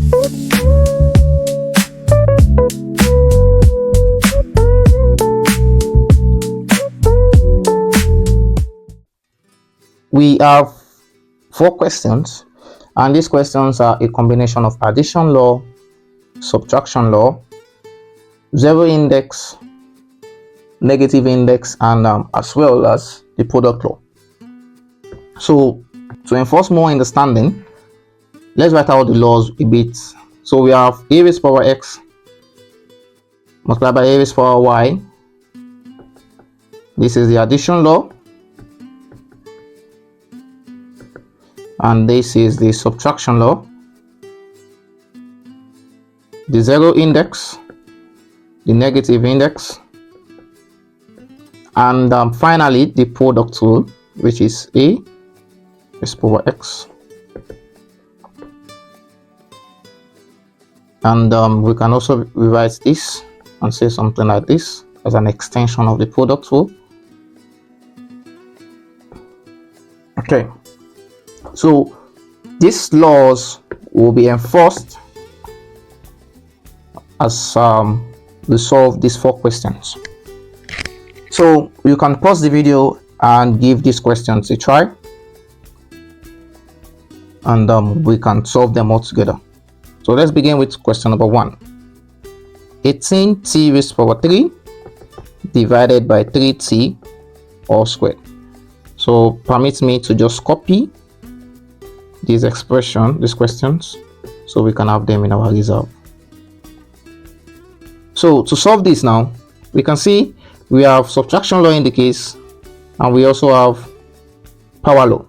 We have 4 questions, and these questions are a combination of addition law, subtraction law, zero index, negative index, and as well as the product law. So to enforce more understanding, let's write out the laws a bit. So we have a raised power x multiplied by a raised power y. This is the addition law, and this is the subtraction law. The zero index, the negative index, and finally the product rule, which is a raised power x. And we can also rewrite this and say something like this as an extension of the product rule. Okay, so these laws will be enforced as we solve these 4 questions. So you can pause the video and give these questions a try, and we can solve them all together. So let's begin with question number 1. 18t raised power 3 divided by 3t all squared. So permit me to just copy these questions, so we can have them in our result. So to solve this now, we can see we have subtraction law in the case, and we also have power law.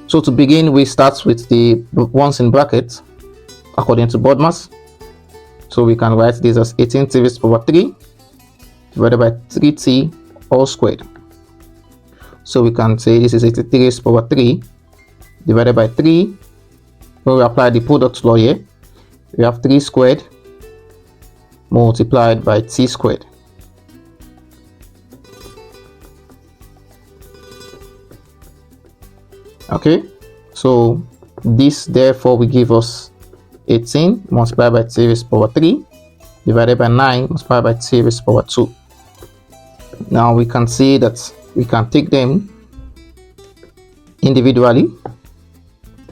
So to begin, we start with the ones in brackets according to BODMAS. So we can write this as 18t raised power 3 divided by 3t all squared. So we can say this is 83 raised power 3 divided by 3. When we apply the product law here, we have 3 squared multiplied by t squared. Okay, so this therefore will give us 18 multiplied by t raised power 3 divided by 9 multiplied by t raised power 2. Now we can see that we can take them individually.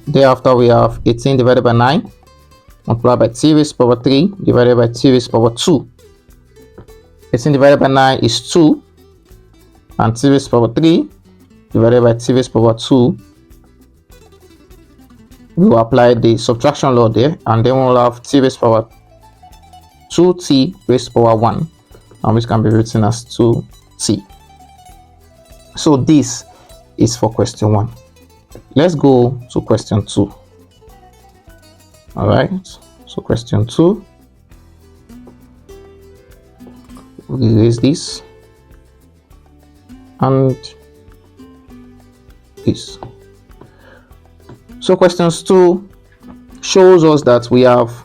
Thereafter we have 18 divided by 9 multiplied by t raised power 3 divided by t raised power 2. 18 divided by 9 is 2, and t raised power 3 divided by t raised power 2, we will apply the subtraction law there, and then we'll have t raised power 2t raised power 1, and which can be written as 2t. So this is for question 1. Let's go to question 2. All right, so question 2, we erase this and this. So questions 2 shows us that we have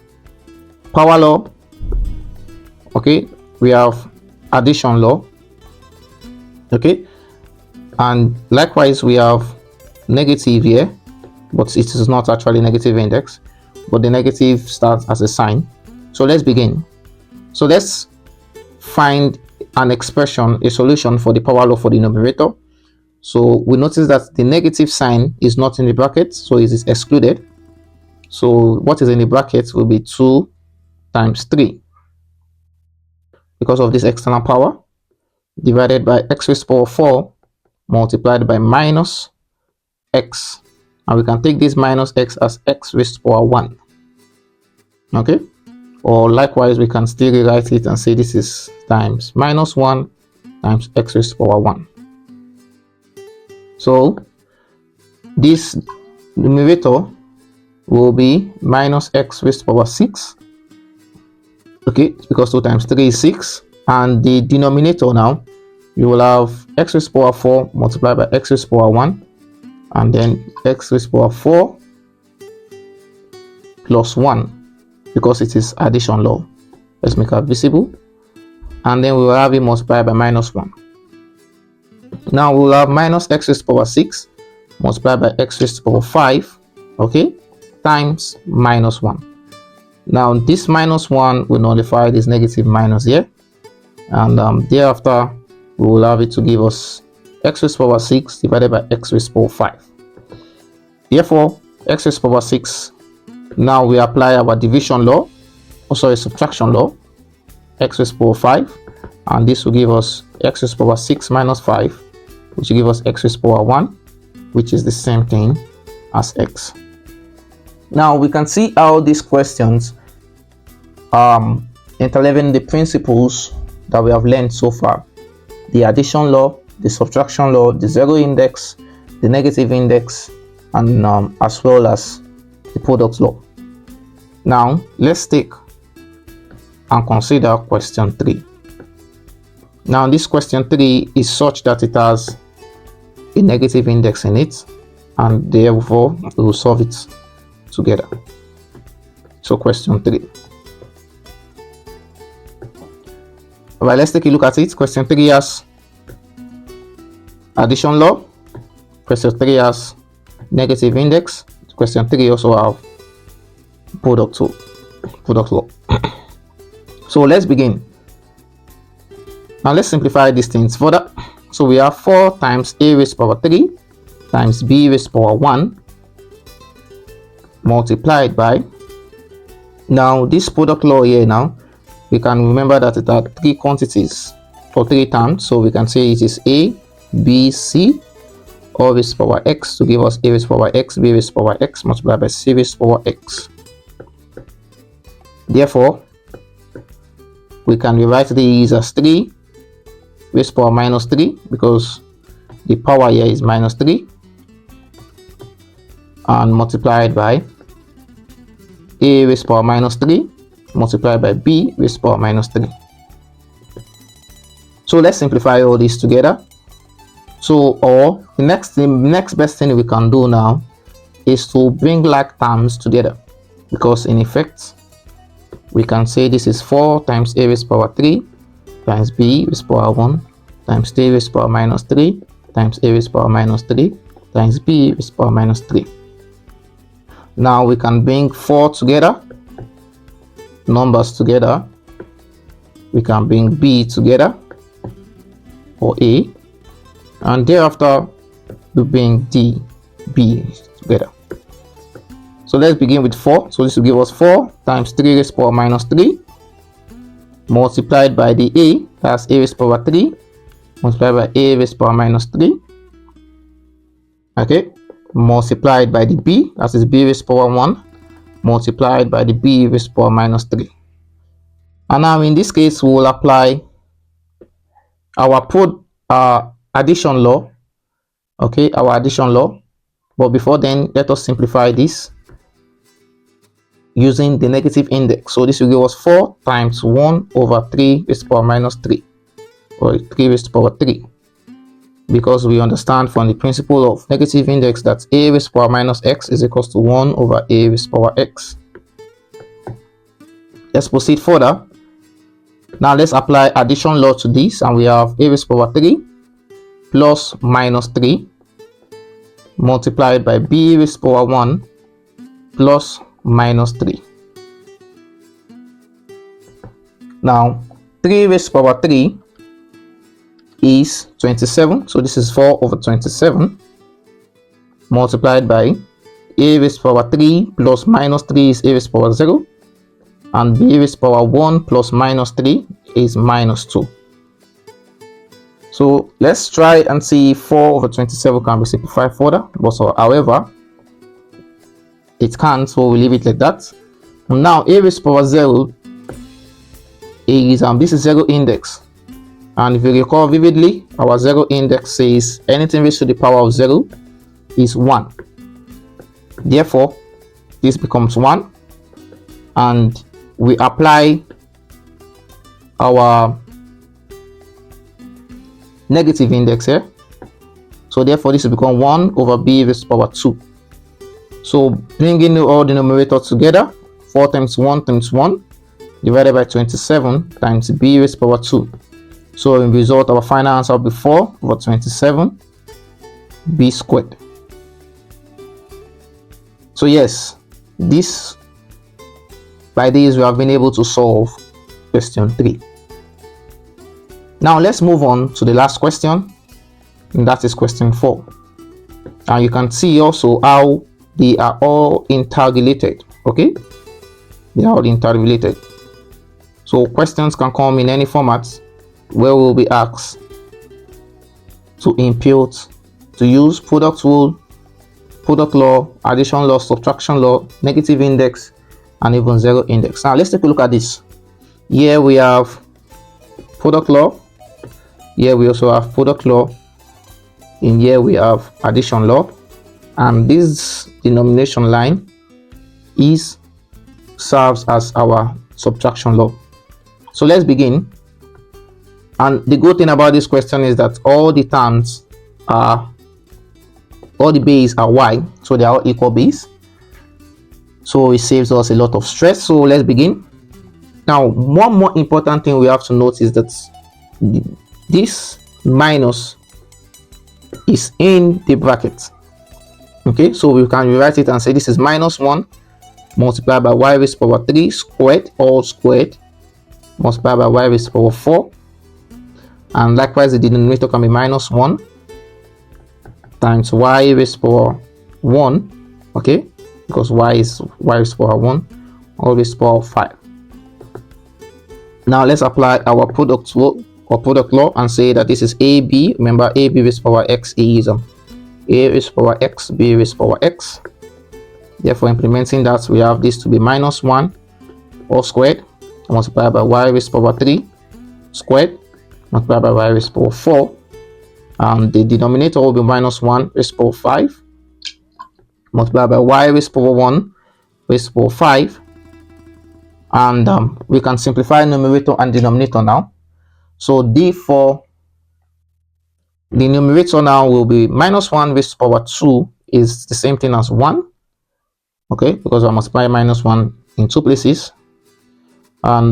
power law, okay, we have addition law, okay, and likewise we have negative here, but it is not actually negative index, but the negative starts as a sign. So let's begin. So let's find an expression, a solution for the power law for the numerator. So we notice that the negative sign is not in the bracket, so it is excluded. So what is in the bracket will be 2 times 3 because of this external power, divided by x raised power 4 multiplied by minus x, and we can take this minus x as x raised power 1. Okay, or likewise we can still rewrite it and say this is times minus 1 times x raised power 1. So this numerator will be minus x raised power 6, okay, because 2 times 3 is 6, and the denominator now you will have x raised power 4 multiplied by x raised power 1, and then x raised power 4 plus 1 because it is addition law. Let's make it visible, and then we will have it multiplied by minus 1. Now we will have minus x raised power 6 multiplied by x raised power 5, okay, times minus 1. Now this minus 1 will nullify this negative minus here, and thereafter we will have it to give us x raised to the power 6 divided by x raised to the power 5. Therefore, x raised to the power 6, now we apply our division law, subtraction law, x raised to the power 5, and this will give us x raised to the power 6 minus 5, which will give us x raised to the power 1, which is the same thing as x. Now we can see how these questions interleaving the principles that we have learned so far: the addition law, the subtraction law, the zero index, the negative index, and as well as the product law. Now let's take and consider question 3. Now this question 3 is such that it has a negative index in it, and therefore we will solve it together. So question 3. Alright, let's take a look at it. Question 3 has addition law. Question 3 has negative index. Question 3 also have product law. So let's begin. Now let's simplify these things further. So we have 4 times a raised to the power 3 times b raised to the power 1 multiplied by, now this product law here, now we can remember that it had 3 quantities or 3 terms, so we can say it is a, b, c, all raised to the power x to give us a raised to the power x, b raised to the power x multiplied by c raised to the power x. Therefore, we can rewrite these as 3 raised to the power minus 3, because the power here is minus 3, and multiplied by a raised to the power minus 3 multiplied by b raised to the power minus 3. So let's simplify all this together. So, or the next best thing we can do now is to bring like terms together, because in effect we can say this is 4 times a raised to the power 3 times b raised to the power 1 times a raised to the power minus 3 times a raised to the power minus 3 times b raised to the power minus 3. Now we can bring 4 together, numbers together. We can bring b together, or a, and thereafter we bring b together. So let's begin with 4. So this will give us 4 times 3 raised to the power minus 3 multiplied by the a, that's a raised to the power 3 multiplied by a raised to the power minus 3, okay, multiplied by the b, that is b raised to the power 1 multiplied by the b raised to the power minus 3. And now in this case we will apply our addition law, okay, our addition law. But before then, let us simplify this using the negative index. So this will give us 4 times 1 over 3 raised to the power minus 3, or 3 raised to the power 3, because we understand from the principle of negative index that a raised to the power minus x is equals to 1 over a raised to the power x. Let's proceed further. Now let's apply addition law to this, and we have a raised to the power 3 plus minus 3 multiplied by b raised to the power 1 plus minus 3. Now 3 raised to the power 3 is 27, so this is 4 over 27 multiplied by a raised to the power 3 plus minus 3 is a raised to the power 0, and b raised to the power 1 plus minus 3 is minus 2. So let's try and see if 4 over 27 can be simplified further, but however it can't, so we leave it like that. Now a raised to the power 0 is this is 0 index, and if you recall vividly, our 0 index says anything raised to the power of 0 is 1. Therefore this becomes 1, and we apply our negative index here, so therefore this will become 1 over b raised to the power 2. So bringing all the numerator together, 4 times 1 divided by 27 times b raised to the power 2. So in result, our final answer will be 4 over 27 b squared. So yes, this By this, we have been able to solve question 3. Now let's move on to the last question, and that is question 4. And you can see also how they are all interrelated. Okay, they are all interrelated. So questions can come in any format where we'll be asked to impute, to use product rule, product law, addition law, subtraction law, negative index, and even zero index. Now let's take a look at this. Here we have product law. Here we also have product law. In here we have addition law, and this denomination line serves as our subtraction law. So let's begin. And the good thing about this question is that all the terms are, all the base are y, so they are all equal base. So it saves us a lot of stress. So let's begin. Now, one more important thing we have to note is that this minus is in the bracket. Okay, so we can rewrite it and say this is minus 1 multiplied by y raised to power 3 squared, all squared, multiplied by y raised to power 4. And likewise, the denominator can be minus 1 times y raised to power 1. Okay, because y raised to power 1, all raised to power 5. Now let's apply our product law or product law and say that this is AB. Remember, AB raised to power x is A raised to power x, B raised to power x. Therefore, implementing that, we have this to be minus 1 all squared multiplied by y raised to power 3 squared multiplied by y raised to power 4. And the denominator will be minus 1 raised to power 5 multiplied by y raised to power 1 raised to power 5. And we can simplify numerator and denominator now. So therefore, the numerator now will be minus 1 raised to power 2 is the same thing as 1. Okay, because I multiply minus 1 in two places. And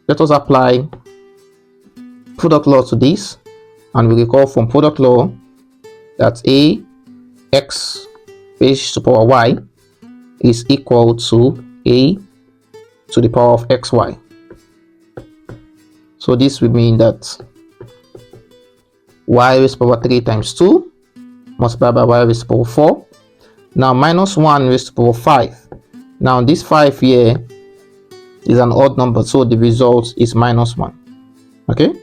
let us apply product law to this. And we recall from product law that a x raised to power y is equal to a to the power of xy. So this would mean that y raised to power 3 times 2 multiplied by y raised to power 4. Now minus 1 raised to power 5. Now this 5 here is an odd number, so the result is minus 1. Okay,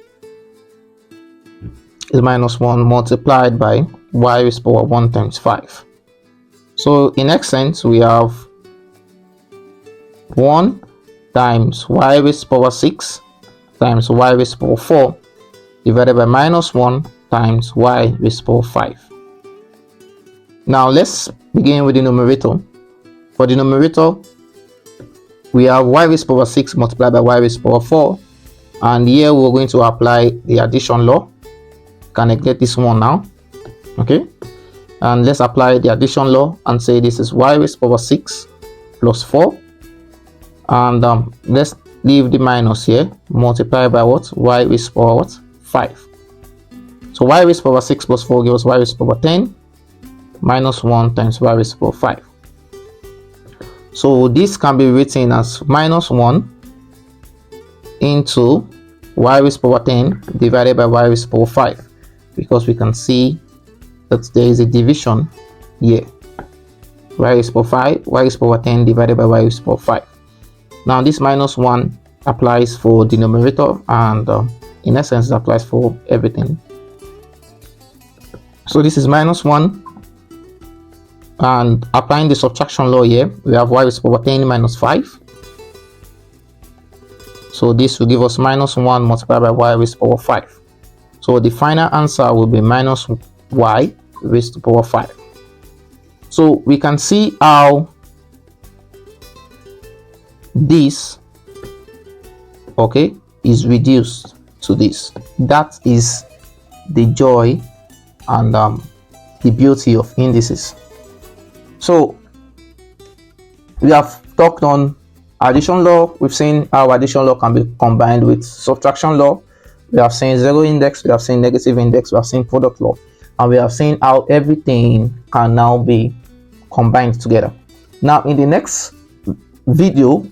is minus 1 multiplied by y raised to power 1 times 5. So in essence, we have 1 times y raised to power 6 times y raised to power 4 divided by minus 1 times y raised to power 5. Now let's begin with the numerator. For the numerator, we have y raised to power 6 multiplied by y raised to power 4, and here we're going to apply the addition law. Can neglect this one now. Okay, and let's apply the addition law and say this is y raised to power 6 plus 4, and let's leave the minus here, multiply by what? Y raised to power what? 5. So y raised to power 6 plus 4 gives us y raised to power 10 minus 1 times y raised to power 5. So this can be written as minus 1 into y raised to power 10 divided by y raised to power 5, because we can see that there is a division here. Y raised to power 5, y raised to power 10 divided by y raised to power 5. Now this minus 1 applies for the numerator, and in essence it applies for everything. So this is minus 1, and applying the subtraction law here, we have y raised to power 10 minus 5. So this will give us minus 1 multiplied by y raised to power 5. So the final answer will be minus y raised to power 5. So we can see how this, okay, is reduced to this. That is the joy and the beauty of indices. So we have talked on addition law. We've seen how addition law can be combined with subtraction law. We have seen zero index, we have seen negative index, we have seen product law, and we have seen how everything can now be combined together. Now in the next video,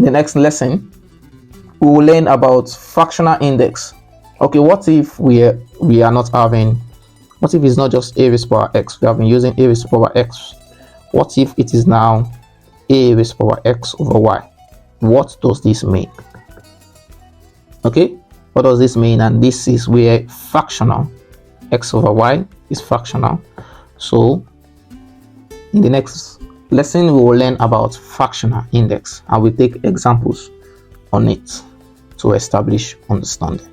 the next lesson, we will learn about fractional index. Okay, what if we are not having, what if it's not just a raised to power x? We have been using a raised to power x. What if it is now a raised to power x over y? What does this mean? Okay, what does this mean? And this is where fractional x over y is fractional. So in the next lesson, we will learn about fractional index and we take examples on it to establish understanding.